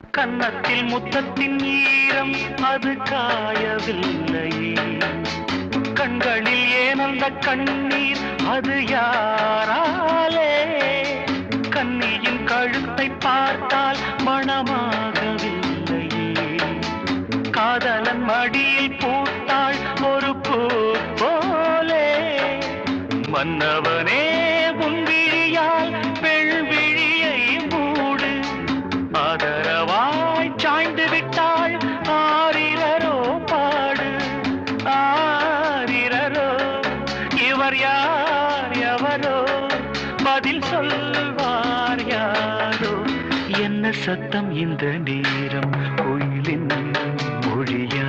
கன்னத்தில் முத்தத்தின் ஈரம் அது காயவில்லையே, கண்களில் ஏனந்த கண்ணீர் அது யாராலே, கன்னியின் கழுத்தை பார்த்தால் மணமாகவில்லையே, காதலன் மடியில் பூத்தாள் ஒரு பூ போலே, மன்னவனே உன் விழியால் பெண்விழியை மூடு, ஆதரவாய் சாய்ந்து விட்டாள் ஆரிரரோ பாடு, ஆரிரரோ இவர் யார் எவரோ பதில் சொல்வார் யாரோ, என்ன சத்தம் இந்த நேரம் கோயிலின் மொழியா?